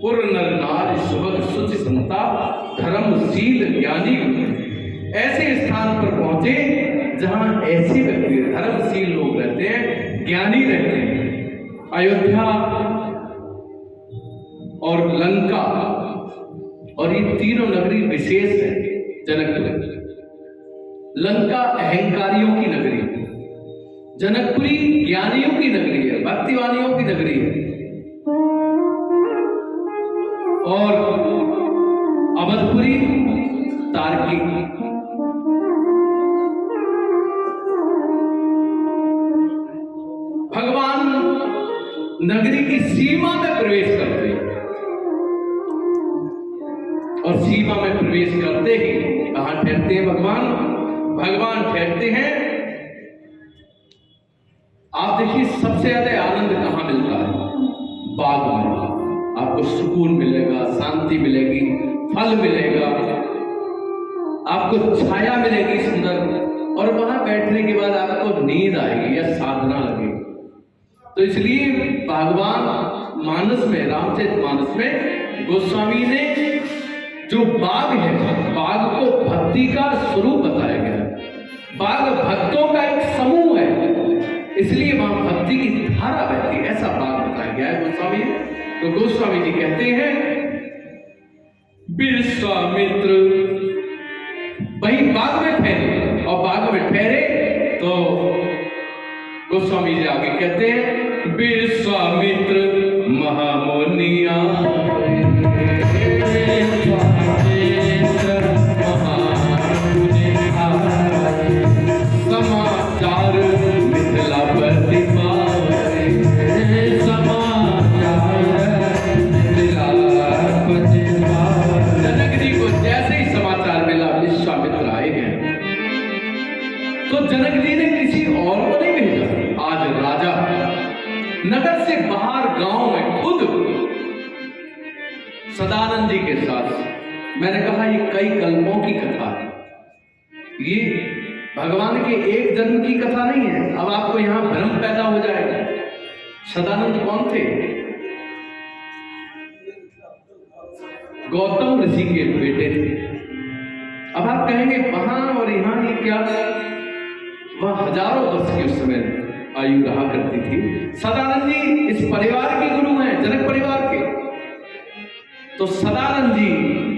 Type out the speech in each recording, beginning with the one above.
पुर नर नार सुभग सुचि समता धर्मशील ज्ञानी। ऐसे स्थान पर पहुंचे जहां ऐसे व्यक्ति धर्मशील लोग रहते हैं, ज्ञानी रहते हैं। अयोध्या और लंका और ये तीनों नगरी विशेष है। जनकपुरी लंका अहंकारियों की नगरी, जनकपुरी ज्ञानियों की नगरी है, भक्तिवानियों की नगरी है। और अवधपुरी तार्किक। भगवान नगरी की सीमा में प्रवेश करते हैं और सीमा में प्रवेश करते ही कहां ठहरते हैं भगवान ठहरते हैं। आप देखिए सबसे ज्यादा आनंद कहां मिलता है? बाग में। आपको सुकून मिलेगा, शांति मिलेगी, फल मिलेगा, आपको छाया मिलेगी सुंदर, और वहां बैठने के बाद आपको नींद आएगी या साधना लगेगी। तो इसलिए भगवान मानस में, रामचरितमानस में गोस्वामी ने जो बाग है, बाग को भक्ति का स्वरूप बताया गया है। बाग भक्तों का एक समूह है, इसलिए वहां भक्ति की धारा बहती है, ऐसा बाग बताया गया है गोस्वामी ने। तो गोस्वामी जी कहते हैं विश्वामित्र वही बाग में ठहरे, और बाग में ठहरे तो गोस्वामी जी आगे कहते हैं विश्वामित्र महामुनिया समाचार मिथिलापति पाए, समाचार मिथिलापति पाए। जनक जी को जैसे ही समाचार मिला विश्वामित्र आए हैं, तो जनक जी ने किसी और को नहीं भेजा। आज राजा नगर से बाहर गांव में खुद सदानंद जी के साथ, मैंने कहा ये कई कल्पों की कथा है, ये भगवान के एक जन्म की कथा नहीं है। अब आपको यहां भ्रम पैदा हो जाएगा। सदानंद कौन थे? गौतम ऋषि के बेटे थे। अब आप कहेंगे वहां और यहां ये क्या? वह हजारों वर्ष की उस समय आयु रहा करती थी। सदानंद जी इस परिवार के गुरु हैं, जनक परिवार के। तो सदानंद जी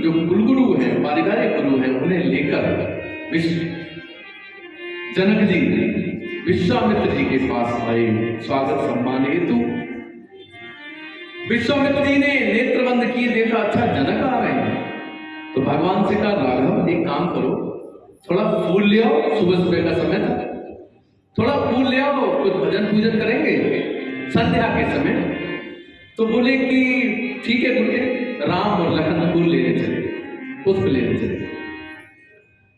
जो कुलगुरु हैं, पारिवारिक गुरु हैं, उन्हें लेकर जनक जी विश्वामित्र जी के पास आए स्वागत सम्मान हेतु। विश्वामित्र जी ने नेत्र बंद किए, देखा अच्छा जनक आ रहे हैं, तो भगवान से कहा राघव एक काम करो, थोड़ा फूल ले आओ, सुबह सुबह का समय था, थोड़ा फूल ले आओ, कुछ भजन पूजन करेंगे संध्या के समय। तो बोले कि ठीक है गुरुदेव। राम और लखन फूल लेने चले, पुष्प लेने चले।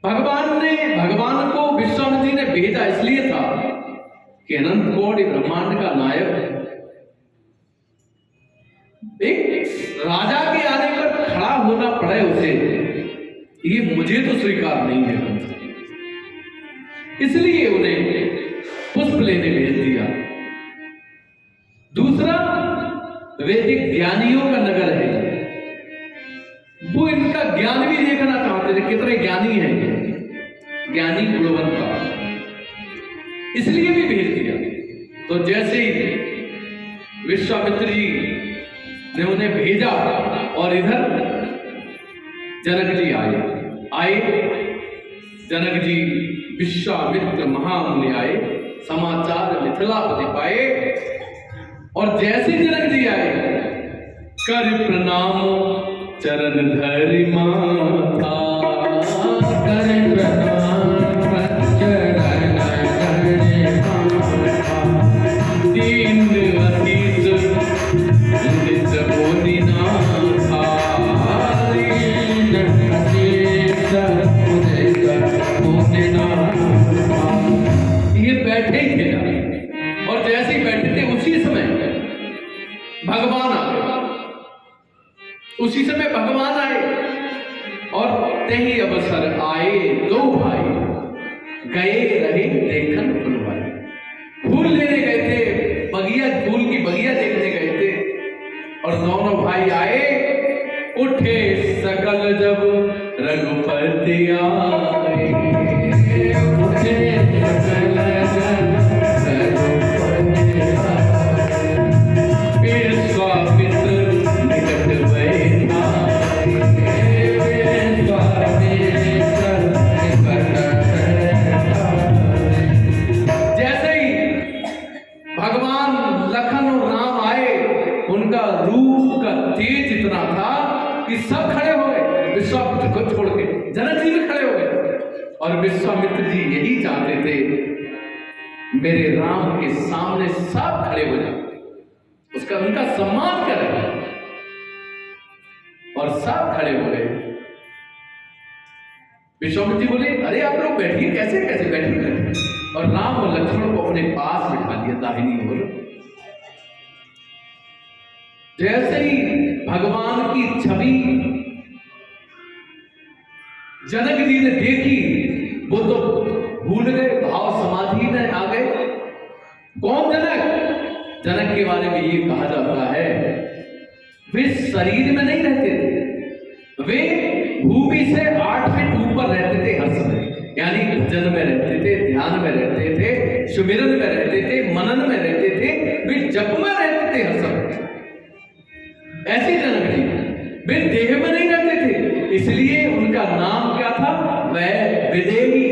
भगवान को विश्वामित्र जी ने भेजा इसलिए था कि अनंत कोटि ब्रह्मांड का नायक एक राजा के आने पर खड़ा होना पड़े उसे, ये मुझे तो स्वीकार नहीं है। इसलिए उन्हें पुष्प लेने भेज दिया। दूसरा, वैदिक ज्ञानियों का नगर है, वो इनका ज्ञान भी देखना चाहते थे, कितने ज्ञानी हैं, ज्ञानी गुणवंता, इसलिए भी भेज दिया। तो जैसे ही विश्वामित्र जी ने उन्हें भेजा और इधर जनक जी आए। जनक जी विश्वामित्र महामुनि आए, समाचार मिथिलापति पाए। और जैसे जनक जी आए, कर प्रणाम चरण धरि माथा, कर प्रणाम चरण धरि माथा, दीन अतीत निज मोनि नाथा, दीन अतीत निज मोनि नाथा। ये बैठे ही थे ना, और जैसे ही बैठे थे उसी समय भगवान आ गए। उसी समय भगवान आए और तेही अवसर आए दो भाई, गए रहे देखन फुलवाई। फूल लेने गए थे, बगिया, फूल की बगिया देखने गए थे, और दोनों भाई आए, उठे सकल जब रघुपति आए, उठे सकल जब रघुपति आए, विश्वामित्र निकट बैठाए, विश्वामित्र निकट बैठाए। जैसे ही भगवान लखन और राम आए, उनका रूप का तेज इतना था कि सब खड़े हो गए, विश्वामित्र को छोड़ के जनक जी भी खड़े हो गए। और विश्वामित्र जी यही चाहते थे, मेरे राम के सामने सब खड़े हो जाए, उसका उनका सम्मान करें। और सब खड़े हो गए। विश्वामित्र जी बोले, अरे आप लोग बैठिए, कैसे कैसे बैठे। और राम और लक्ष्मण को अपने पास बिठा दिया दाहिनी ओर। जैसे ही भगवान की छवि जनक जी ने देखी, वो तो भूल गए, भाव समाधि में आ गए। कौन जनक? जनक के बारे में ये कहा जाता है, वे शरीर में नहीं रहते थे, वे भूमि से 8 फीट ऊपर रहते थे हर समय। यानी भजन में रहते थे, ध्यान में रहते थे, सुमिरन में रहते थे, मनन में रहते थे, वे जप में रहते थे हर समय। ऐसे जनक जी वे देह में नहीं रहते थे, इसलिए उनका नाम क्या था? वह विदेही,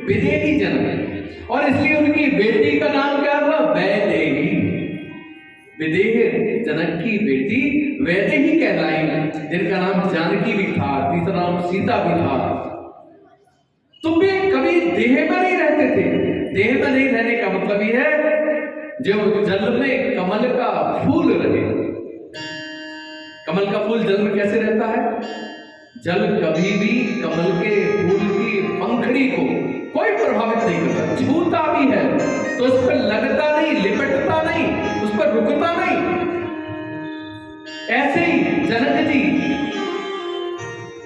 विदेही जनक। और इसलिए उनकी बेटी का नाम क्या था? वैदेही। विदेह जनक की बेटी वैदेही कहलाई, जिनका नाम जानकी भी था, तीसरा नाम सीता भी था। तो वे कभी देह में नहीं रहते थे। देह में नहीं रहने का मतलब यह है, जब जल में कमल का फूल रहे। कमल का फूल जल में कैसे रहता है? जल कभी भी कमल के फूल की पंखड़ी को कोई प्रभावित नहीं करता, छूता भी है तो उस पर लगता नहीं, लिपटता नहीं, उस पर रुकता नहीं। ऐसे ही जनक जी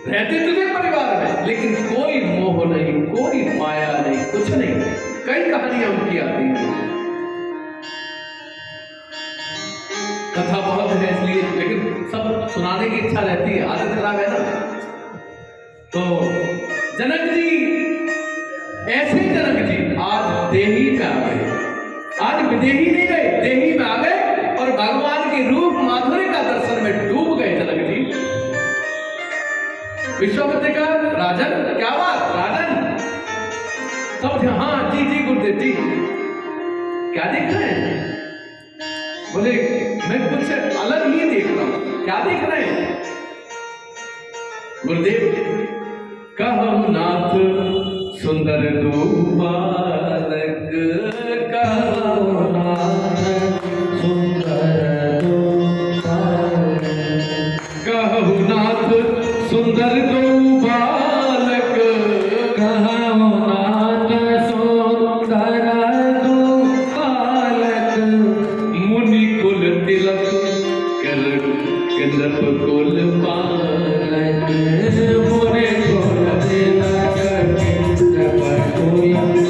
रहते तुझे परिवार में, लेकिन कोई मोह नहीं, कोई माया नहीं, कुछ नहीं। कई कहानियां उनकी आती हैं, कथा बहुत है इसलिए, लेकिन सब सुनाने की इच्छा रहती है, आदत खराब है ना। तो जनक जी, ऐसे जनक जी आज देही में आ गए, आज विदेही नहीं गए, देही में आ गए और भगवान के रूप माधुर्य का दर्शन में डूब गए जनक जी। विश्वामित्र का, राजन क्या बात राजन? सब हाँ जी जी गुरुदेव जी। क्या देख रहे हैं? बोले मैं कुछ अलग ही देख रहा हूं। क्या देख रहे हैं? गुरुदेव, कहु नाथ सुंदर दो बालक, कहु नाथ सुंदर दो बालक, कहु नाथ सुंदर दो बालक, कहु नाथ सुंदर दो बालक, मुनि कुल तिलक कृप कुल पालक, मुनि कुल तिलक कृप कुल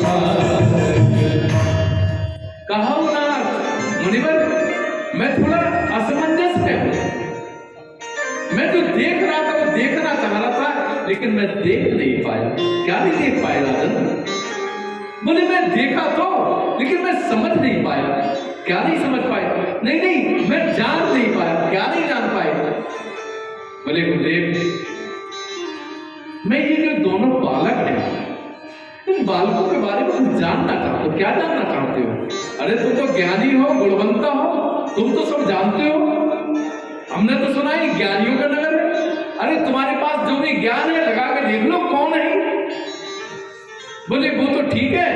पालक। कहु नाथ, मुनिवर मैं थोड़ा असमंजस में हूं। मैं जो देख रहा था वो देखना चाह रहा था, लेकिन मैं देख नहीं पाया। क्या नहीं देख पाया राजन? बोले मैं देखा तो, लेकिन मैं समझ नहीं पाया। क्या नहीं समझ पाया? नहीं नहीं, मैं जान नहीं पाया। क्या नहीं जान पाया? बोले गुरुदेव, मैं ये जो दोनों बालक हैं, इन बालकों के बारे में तुम जानना चाहते हो। क्या जानना चाहते हो? अरे तुम तो ज्ञानी हो, गुणवंता हो, तुम तो सब जानते हो। हमने तो सुना है ज्ञानियों का नगर है। अरे तुम्हारे पास जो भी ज्ञान है लगा के देख लो कौन है। बोले वो तो ठीक है,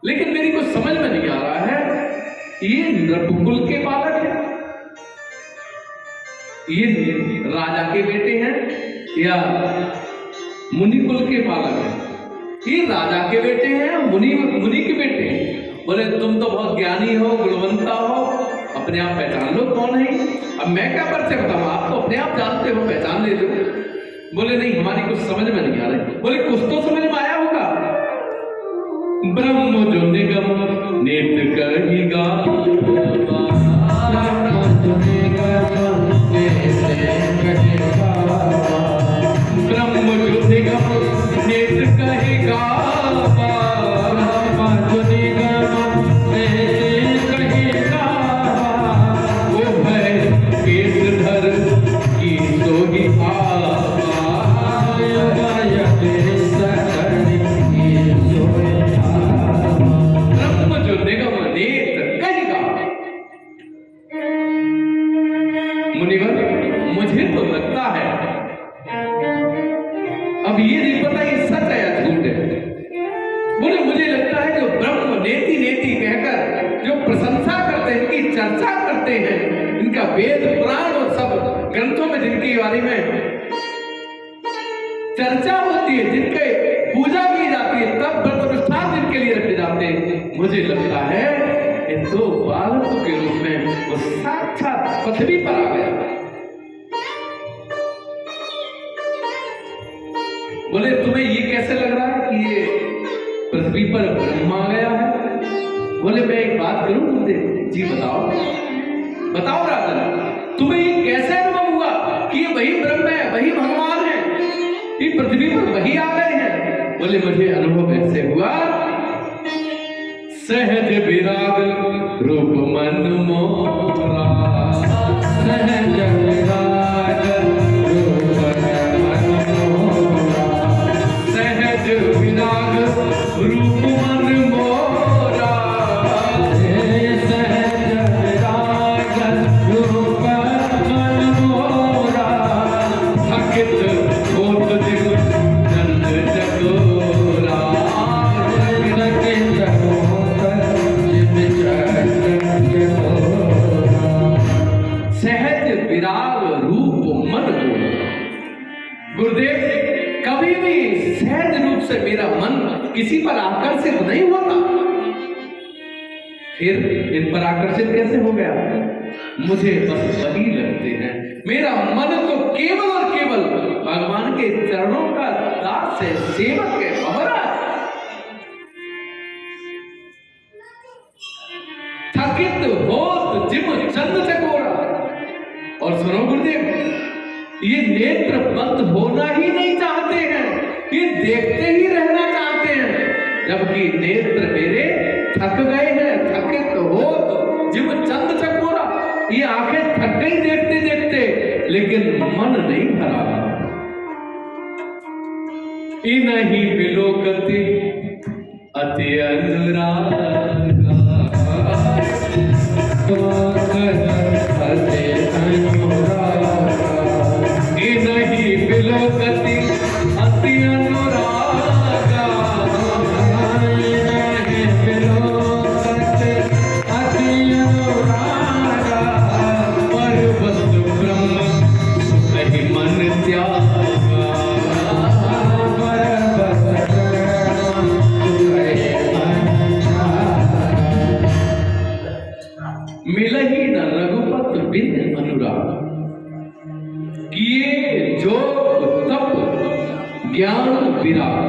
लेकिन मेरी कुछ समझ में नहीं आ रहा है, ये नृपकुल के बालक हैं, ये राजा के बेटे हैं या मुनि कुल के बालक हैं? ये राजा के बेटे हैं, मुनि के बेटे हैं। बोले तुम तो बहुत ज्ञानी हो, गुणवंता हो, अपने आप पहचान लो कौन है। अब मैं क्या परिचय बताऊं, आप तो अपने आप जानते हो, पहचान ले लो। बोले नहीं, हमारी कुछ समझ में नहीं आ रही। बोले कुछ तो समझ में आया होगा। ब्रह्म जो निगम नेत्र कहिगा, ब्रह्म जो निगम मुनिवर, मुझे तो लगता है, अब ये नहीं पता ये सच है या झूठ है। बोले मुझे लगता है जो ब्रह्म नेति नेति कहकर जो प्रशंसा करते हैं, इनकी चर्चा करते हैं, इनका वेद पुराण और सब ग्रंथों में जिनके बारे में चर्चा होती है, जिनके पूजा की जाती है, तब व्रत अनुष्ठान जिनके लिए रखे जाते हैं, मुझे लगता है इन दो बालकों के रूप में वो साक्षात पृथ्वी पर आ गया। बोले तुम्हें ये कैसे लग रहा है कि ये पृथ्वी पर ब्रह्म आ गया है? बोले मैं एक बात करूं तुमसे, जी बताओ बताओ राजन, तुम्हें ये कैसे अनुभव हुआ कि ये वही ब्रह्म है, वही भगवान है, ये पृथ्वी पर वही आ गए हैं? बोले मुझे अनुभव ऐसे हुआ, सहज विराग रूप मन मोरा, सहज विराग रूप मन मोरा, सहज विराग रूप मन मोरा, सहज विराग रूप मन मोरा, थकित होत जिग चंद चकोरा, थकित होत जिग चंद चकोरा, सहज विराग रूप मन मोरा। गुरुदेव, कभी भी सहज रूप से मेरा मन किसी पर आकर्षित नहीं होता, फिर इन पर आकर्षित कैसे हो गया? मुझे बस वही लगते हैं। मेरा मन तो केवल और केवल भगवान के चरणों का दास है, सेवक है, भंवरा है। थकित होत जिम चंद चकोरा। और सुनो गुरुदेव, ये नेत्र बंद होना ही नहीं चाहते हैं, ये देखते ही रहना चाहते हैं, जबकि नेत्र मेरे थक गए हैं। थकित होत जिम चंद चकोरा, ये आंखें थक गई देखते देखते, लेकिन मन नहीं भरा। इनही विलोकति अति अनुरागा, अति अनुरागा, इनही विलोकति अति अनुरागा, इनही विलोकति अति अनुरागा, पर वस्तु ब्रह्म सुखहि मन त्यागा, पर वस्तु ब्रह्म सुखहि मन त्यागा, मिलहि न रघुपत बिन अनुराग, किए जो तप ज्ञान विराग।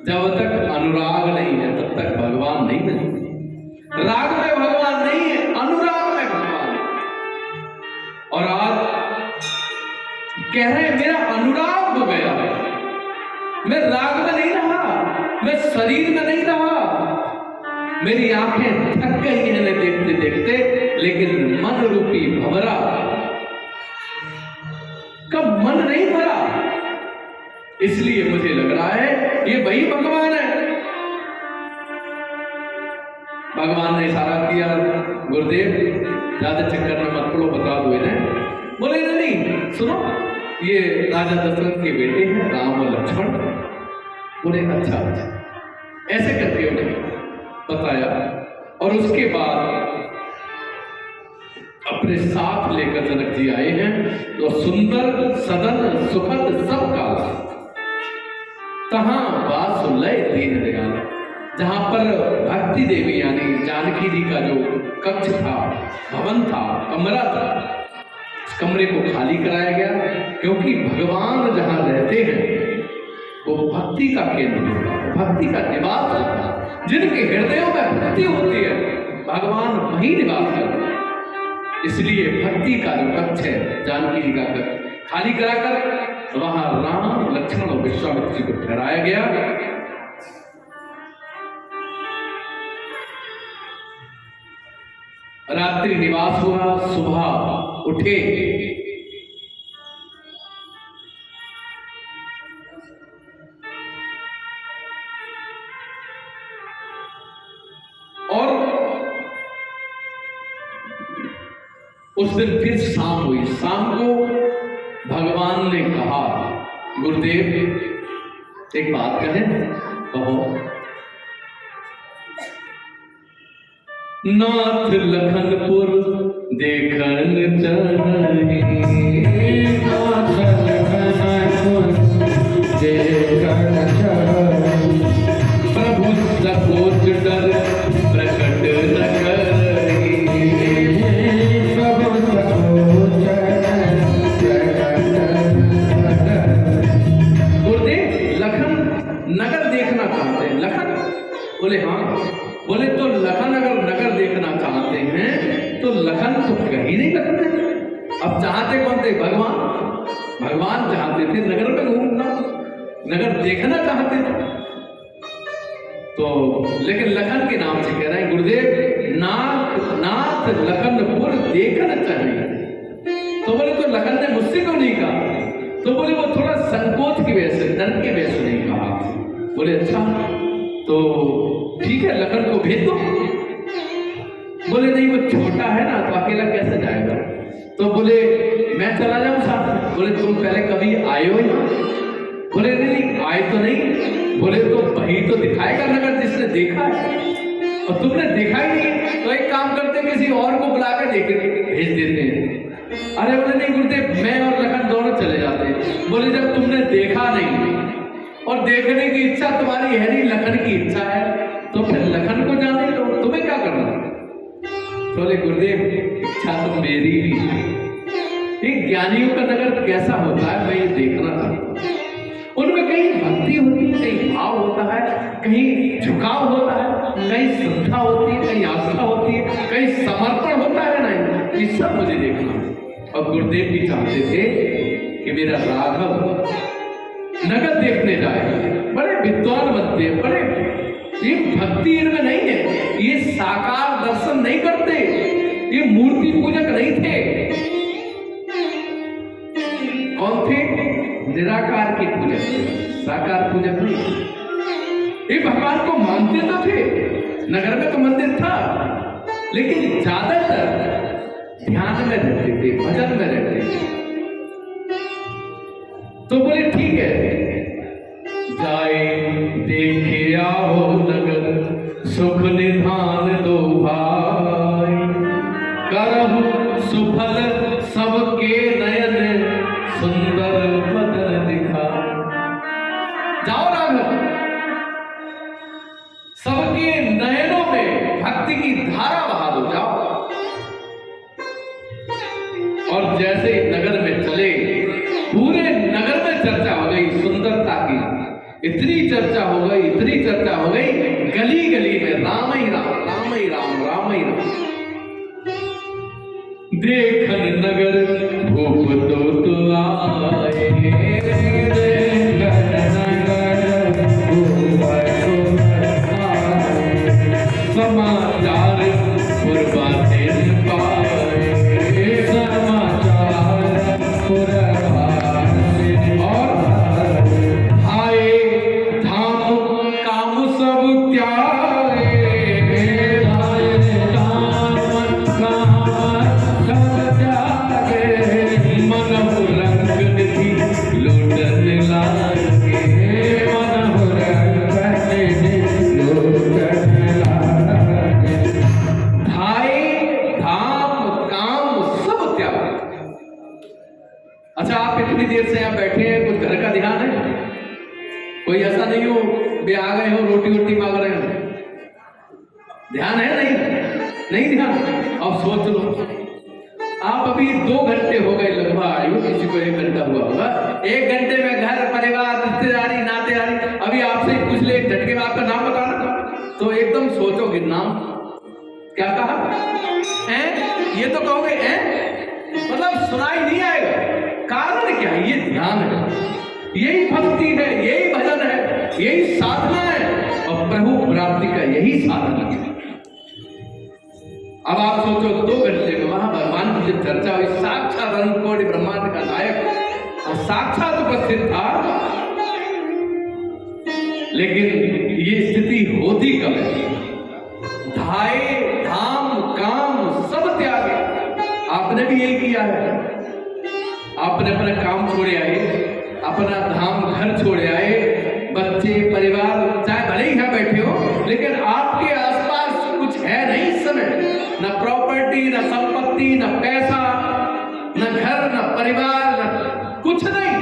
जब तक अनुराग नहीं है तब तक भगवान नहीं है। राग में भगवान नहीं है, अनुराग में भगवान है। और आज कह रहे हैं मेरा अनुराग हो गया है, मैं राग में नहीं रहा, मैं शरीर में नहीं रहा, मेरी आंखें थक गई हैं देखते देखते, लेकिन मन रूपी भंवरा का मन नहीं भरा। इसलिए मुझे लग रहा है ये वही भगवान है। भगवान ने इशारा किया, गुरुदेव ज्यादा चक्कर में मत पड़ो, बता दो इन्हें। बोले नहीं सुनो, ये राजा दशरथ के बेटे हैं राम और लक्ष्मण। बोले अच्छा अच्छा, ऐसे करके उन्हें बताया। और उसके बाद अपने साथ लेकर जनक जी आए हैं, तो सुंदर सदन सुखद सब काल, तहां वासुलय दीन दयाल। जहां पर भक्ति देवी यानी जानकी जी का जो कक्ष था, भवन था, कमरा था, उस कमरे को खाली कराया गया, क्योंकि भगवान जहां रहते हैं वो भक्ति का केंद्र होता है, भक्ति का निवास होता है। जिनके हृदयों में भक्ति होती है भगवान वही निवास करते हैं। इसलिए भक्ति का जो कक्ष है जानकी जी का कक्ष खाली कराकर वहां राम लक्ष्मण और विश्वामित्र जी को ठहराया गया। रात्रि निवास हुआ, सुबह उठे, और उस दिन फिर शाम हुई। शाम को भगवान ने कहा, गुरुदेव एक बात कहें, कहो। नाथ लखनपुर देखन चाहे, नाथ लखनपुर देखन चाहे, प्रभु सकोच डर प्रकट न करे, प्रभु सकोच प्रकट न करे। गुरुदेव लखन नगर देखना चाहते हैं। लखन बोले हाँ। बोले तो लखन अगर नगर देखना चाहते हैं तो लखन तो कहीं नहीं करते। अब चाहते कौन थे? भगवान। भगवान चाहते थे नगर में घूमना, नगर देखना चाहते थे। तो लेकिन लखन के नाम से कह रहे हैं गुरुदेव, नाथ लखनपुर देखना चाहिए। तो बोले तो लखन ने मुझसे क्यों नहीं कहा? तो बोले वो थोड़ा संकोच की वजह से, डर की वजह से नहीं कहा। बोले अच्छा तो ठीक है, लखन को भेज दो। बोले नहीं, वो छोटा है ना तो अकेला कैसे जाएगा। तो बोले मैं चला जाऊं साथ में। बोले तुम पहले कभी आए हो यहाँ? बोले नहीं आए तो नहीं। बोले तो वही तो दिखाएगा नगर जिसने देखा है, और तुमने देखा ही नहीं। तो एक काम करते किसी और को बुला कर भेज देते हैं। अरे बोले नहीं गुरुदेव, मैं और लखन दोनों चले जाते हैं। बोले जब तुमने देखा नहीं और देखने की इच्छा तुम्हारी है नहीं, लखन की इच्छा है, तो फिर लखन को जाने दो, तुम्हें क्या करना। बोले गुरुदेव इच्छा तो मेरी भी है। एक ज्ञानियों का नगर कैसा होता है मैं ये देखना चाहता हूँ। उनमें कहीं भक्ति होती है, कहीं भाव होता है, कहीं झुकाव होता है, कहीं श्रद्धा होती है, कहीं आस्था होती है, कहीं समर्पण होता है। नहीं, ये सब मुझे देखना है। और गुरुदेव भी चाहते थे कि मेरा राघव नगर देखने जाए। बड़े विद्वान बनते, बड़े ये भक्ति इनमें नहीं है, ये साकार दर्शन नहीं करते, ये मूर्ति पूजक नहीं थे। कौन थे? निराकार के पूजक थे, साकार पूजक नहीं। ये भगवान को मानते तो थे, नगर में तो मंदिर था, लेकिन ज्यादातर ध्यान में रहते थे, भजन में रहते थे। तो बोले ठीक है, जाए देखे आओ नगर, सुख निधान दो भाई, करहु सुफल सबके नयन, सुंदर बदन दिखा। जाओ राघव, सबके नयनों में भक्ति की धारा बहा दो, जाओ। और जैसे नगर में चले, पूरे नगर में चर्चा हो गई सुंदरता की। इतनी चर्चा हो गई, इतनी चर्चा हो गई, गली गली में राम ही राम, राम ही राम, राम ही राम। देखन नगर भूप तो आए, देखन नगर भूप तो आए, समाचार पुरबातिन पाए, समाचार पुरबातिन और आए, धाम काम सब त्यागे, आए धाम काम सब त्यागे, मन रंग निधि लूटन लागे, मन रंग निधि लूटन लागे, धाए धाम काम सब त्यागे। अच्छा, आप इतनी देर से यहाँ बैठे हैं, कुछ घर का ध्यान है? कोई ऐसा नहीं हो बे आ गए हो रोटी वोटी मांग रहे हो, ध्यान है? नहीं ध्यान। अब सोच लो, आप अभी 2 घंटे हो गए लगभग, आयु किसी को 1 घंटा हुआ होगा, 1 घंटे में घर परिवार रिश्तेदारी नातेदारी, अभी आपसे पूछ ले एक झटके में आपका नाम बताना, तो एकदम सोचोगे नाम क्या कहा है, ये तो कहोगे है, मतलब सुनाई नहीं आएगा। कारण क्या है? ये ध्यान है, यही भक्ति है, यही भजन है, यही साधना है, और प्रभु प्राप्ति का यही साधना है। अब आप सोचो 2 घंटे में वहां भगवान की जब चर्चा हुई, साक्षात अनंत कोटि ब्रह्मांड का नायक और साक्षात उपस्थित था, लेकिन ये स्थिति होती कब है? धाए धाम काम सब त्यागे। आपने भी यही किया है। आपने अपना काम छोड़े आए, अपना धाम घर छोड़े आए, बच्चे परिवार चाहे भले ही यहाँ बैठे हो, लेकिन आपके आसपास कुछ है नहीं इस समय, न प्रॉपर्टी, न संपत्ति, न पैसा, न घर, न परिवार, न कुछ नहीं।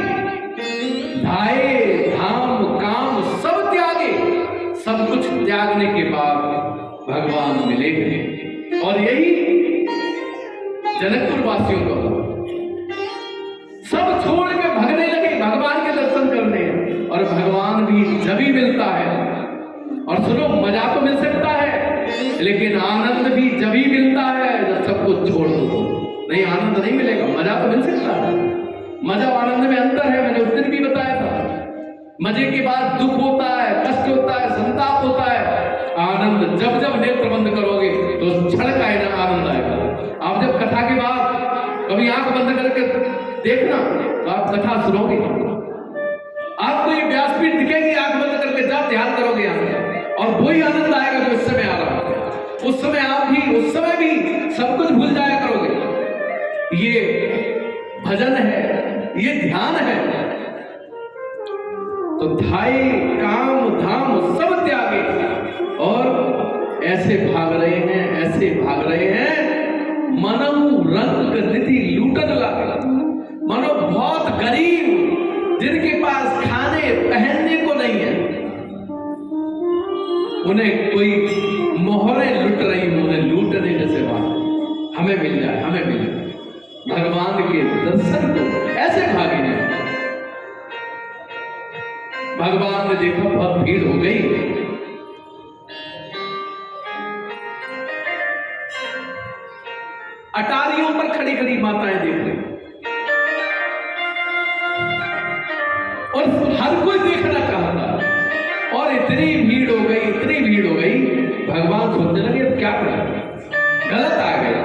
धाये धाम काम सब त्यागे, सब कुछ त्यागने के बाद भगवान मिलेंगे। और यही जनकपुर वासियों को सब छोड़ के भगने लगे भगवान के दर्शन करने, और भगवान भी जब ही मिलता है। और सुनो, मजा तो मिल सकता है, लेकिन आनंद भी जब ही मिलता है जब सब कुछ छोड़ दो। नहीं, आनंद नहीं मिलेगा, मजा तो मिल सकता है। मजा और आनंद में अंतर है, मैंने उस दिन भी बताया था। मजे के बाद दुख होता है, कष्ट होता है, संताप होता है। आनंद जब जब नेत्र बंद करोगे तो क्षण का आनंद आएगा। आप जब कथा के बाद कभी आंख बंद करके देखना तो आप कथा सुनोगे, आपको ये व्यासपीठ दिखेगी, आंख बंद करके जब ध्यान करोगे यहाँ, और वही आनंद आएगा जो इस समय आ रहा है। उस समय आप भी, उस समय भी सब कुछ भूल जाया करोगे। ये भजन है, ये ध्यान है। तो धाये काम धाम सब त्यागे, और ऐसे भाग रहे हैं, ऐसे भाग रहे हैं, मनो रंग निधि लूटन लगे। मनो बहुत गरीब, जिनके पास खाने पहनने को नहीं है, उन्हें कोई मोहरें लुट रही, उन्हें लूटने जैसे बात, हमें मिल जाए, हमें मिल जाए। भगवान के दर्शन को ऐसे भागे हैं। भगवान ने देखा बहुत भीड़ हो गई, अटारियों पर खड़ी खड़ी माताएं देख रही, और हर कोई देखना चाहता, और इतनी भीड़ हो गई, इतनी भीड़ हो गई, भगवान सोचने लगे अब क्या करें, गलत आ गया,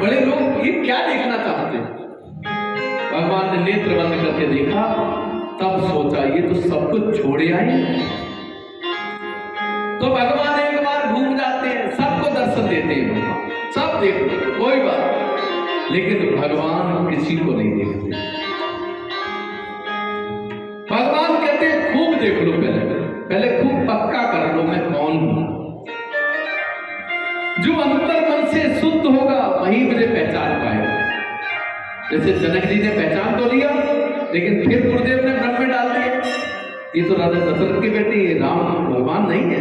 बड़े लोग ये क्या देखना चाहते। भगवान ने नेत्र बंद करके देखा, तब सोचा ये तो सब कुछ छोड़े आए। तो भगवान एक बार घूम जाते हैं, सबको दर्शन देते हैं, सब देखते, कोई बात, लेकिन भगवान किसी को नहीं देखते। भगवान कहते हैं खूब देख लो, पहले खूब पक्का कर लो मैं कौन हूं। जो अंतर मन से शुद्ध होगा वही मुझे पहचान पाएगा। जैसे जनक जी ने पहचान तो लिया, लेकिन फिर गुरुदेव ने भ्रम में डाल दिया, ये तो राजा दशरथ की बेटी, ये राम भगवान नहीं है।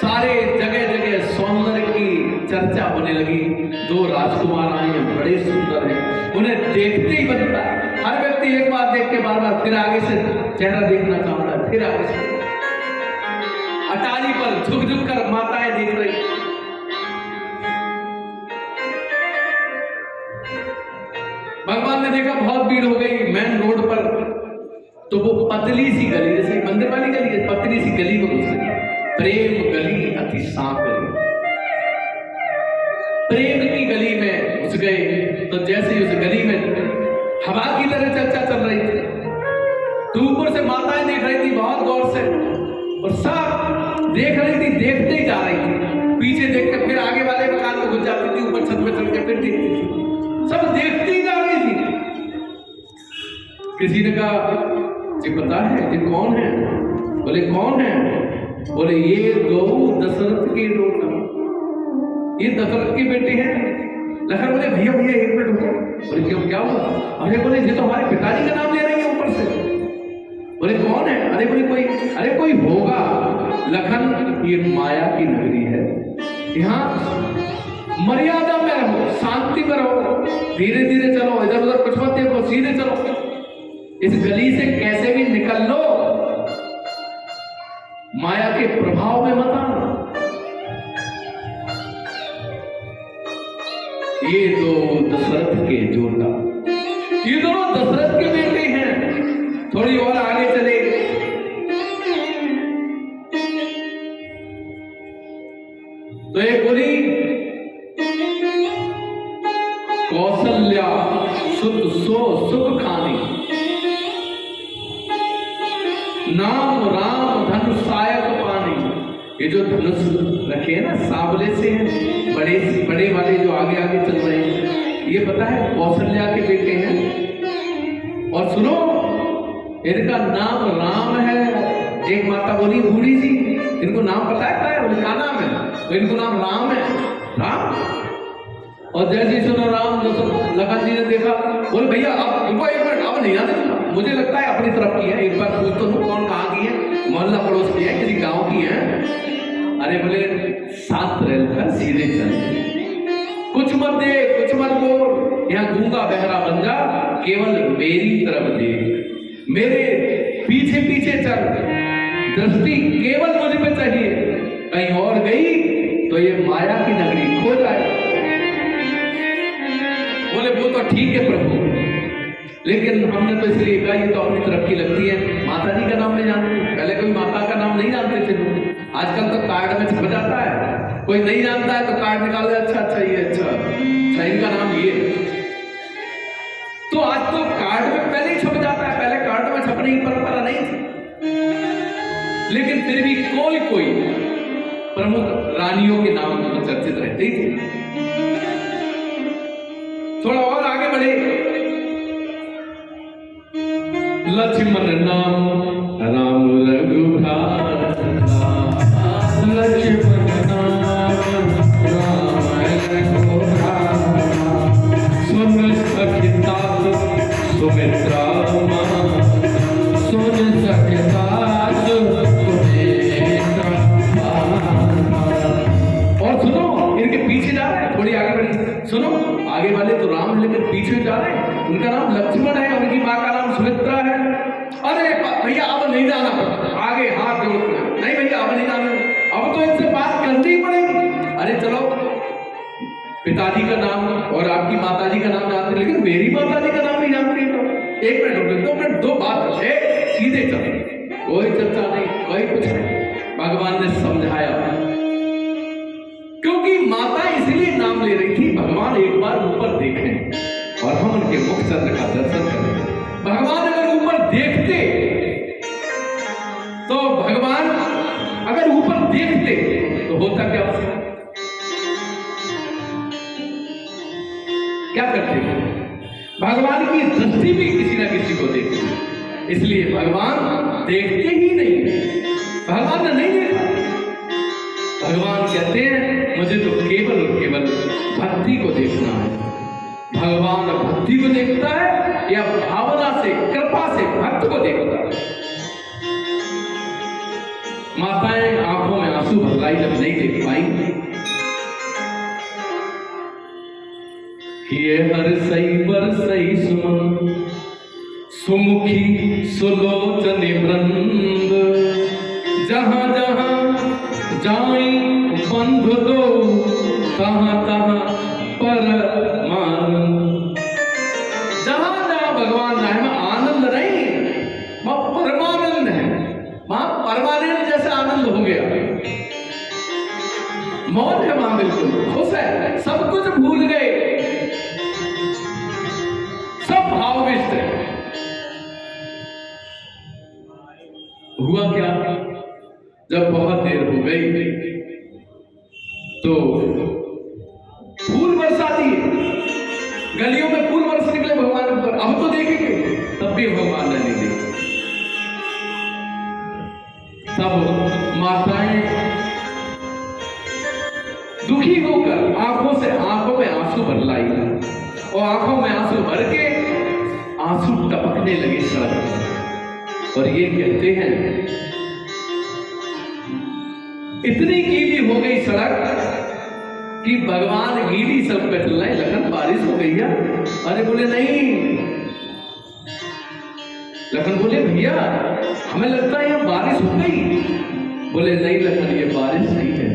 सारे जगह जगह सौंदर्य की चर्चा होने लगी। दो राजकुमार आए हैं, बड़े सुंदर हैं, उन्हें देखते ही बनता है, हर व्यक्ति एक बार देख के बार बार फिर आगे से चेहरा देखना चाहता है, फिर आगे से। अटारी पर झुक झुक कर माताएं देख रही। भगवान ने देखा बहुत भीड़ हो गई मेन रोड पर, तो वो पतली सी गली, जैसे मंदिर वाली गली है, पतली सी गली में घुस गई। प्रेम गली अति सांकरी, प्रेम की गली में घुस गए। तो जैसे ही उस गली में हवा की तरह चर्चा चल रही थी, तो ऊपर से माताएं देख रही थी बहुत गौर से, और सब देख रही थी, देखते ही जा रही थी। पीछे देख कर फिर आगे वाले मकान में घुस जाती थी, ऊपर छत पे चढ़ के फिर देखती थी, सब देखती ही जा रही थी। किसी ने कहा जी पता है ये कौन है? बोले कौन है? बोले ये दो दशरथ के बेटा, ये दशरथ के बेटे हैं। लखन बोले भैया भैया एक मिनट रुको। बोले क्यों, क्या हुआ? अरे बोले ये तो हमारे पिताजी का नाम ले रही है ऊपर से। बोले कौन है? अरे बोले कोई होगा। लखन ये माया की नगरी है, यहाँ मर्यादा में रहो, शांति में रहो, धीरे धीरे चलो, इधर उधर कुछ मत देखो, सीधे चलो, इस गली से कैसे भी निकल लो, माया के प्रभाव में मत आना। ये दो दशरथ के जोड़ा, ये दोनों दशरथ के बेटे हैं। थोड़ी और आगे चले, तो एक बोली कौशल्या सुत सो सुख खानी, नाम राम धनुष सायक पानी। ये जो धनुष रखे लड़के हैं ना, सांवले से हैं, बड़े वाले जो आगे आगे चल रहे हैं, ये पता है कौशल्या के बेटे हैं। और सुनो, इनका नाम राम है। एक माता बोली बूढ़ी सी, इनको नाम पता है क्या है? उनका नाम है तो इनको नाम राम है, राम। और जैसे ही सुनो राम, लखन जी ने देखा, बोले भैया अब इनको एक मिनट, अब नहीं आते तुम, मुझे लगता है अपनी तरफ की है, एक बार पूछ तो लूं कौन कहाँ की है, मोहल्ला पड़ोस की है, किसी गांव की है। अरे बोले साथ रहकर सीधे चल, कुछ मत दे, कुछ मत बोल, यहाँ गूंगा बहरा बन जा, केवल मेरी तरफ देख, मेरे पीछे पीछे चल, दृष्टि केवल मुझ पे चाहिए, कहीं और गई तो ये माया की नगरी खो जाए। बोले वो तो ठीक है प्रभु, लेकिन हमने तो इसलिए कहा ये तो अपनी तरफ की लगती है, माता जी का नाम नहीं जानते। पहले कोई माता का नाम नहीं जानते थे लोग, आजकल तो कार्ड में छप जाता है, कोई नहीं जानता है तो कार्ड निकाल दे, अच्छा अच्छा ये अच्छा इनका नाम ये। तो आज तो कार्ड में पहले ही छप जाता है, पहले कार्ड में छपने की परंपरा नहीं थी, लेकिन फिर भी कोई प्रमुख रानियों के नाम तो चर्चित रहते ही थे। थोड़ा और आगे बढ़े, लक्ष्मण नाम राम रघुराम, लक्ष्मण नाम राम रघुराम, सुन सखिता सुमित्रा, सुन सखिता सुमित्रा। और सुनो, इनके पीछे जा रहे हैं, थोड़ी आगे बढ़ी, सुनो आगे वाले तो राम है लेकिन पीछे जा रहे हैं, उनका नाम लक्ष्मण है, उनकी माँ का नाम सुमित्रा है। अरे भैया अब नहीं जाना, आगे हाथ जोड़, नहीं भैया अब नहीं जाना, अब तो इनसे बात करनी ही पड़ेगी। अरे चलो, पिताजी का नाम और आपकी माताजी का नाम जानते, लेकिन मेरी माताजी का नाम नहीं जानती, तो एक मिनट 2 मिनट, 2 बात है, सीधे चले, कोई चर्चा नहीं, कोई कुछ नहीं। भगवान ने समझाया, क्योंकि माता इसलिए नाम ले रही थी, भगवान एक बार ऊपर देखें और हम उनके मुख चंद्र का दर्शन करें। भगवान अगर ऊपर देखते, तो भगवान अगर ऊपर देखते तो होता क्या, क्या करते? भगवान की दृष्टि भी किसी ना किसी को देखती, इसलिए भगवान देखते ही नहीं, भगवान ने नहीं देखा। भगवान कहते हैं मुझे तो केवल और केवल भक्ति को देखना है। भगवान भक्ति को देखता है या भावना से, कृपा से भक्त को देखता है। माताएं आंखों में आंसू भर लाई जब नहीं देख पाई, ये हर सही पर सही सुमन, सुमुखी सुलोचनी वृंद, जहां जहां जाई बंधु दो, तहां तहां परमानंद। जहां जहां भगवान जाए में आनंद नहीं, वहां परमानंद है, वहां परमानंद जैसा आनंद हो गया, मौज है वहां, बिल्कुल खुश है, सब कुछ भूल गए, सब भावविष्ट है। हुआ क्या, जब बहुत देर हो गई तो फूल बरसा दिए, गलियों में फूल बरस निकले भगवान पर, अब तो देखेंगे, तब भी भगवान ने नहीं देखा। तब माताएं दुखी होकर आंखों में आंसू भर लाई, और आंखों में आंसू भर के आंसू टपकने लगे सड़क पर, और ये कहते हैं इतनी गीली हो गई सड़क कि भगवान गीली सड़क पे चल रहे, लखन बारिश हो गई है। अरे बोले नहीं, लखन बोले भैया हमें लगता है यहाँ बारिश हो गई। बोले नहीं लखन, ये बारिश नहीं है,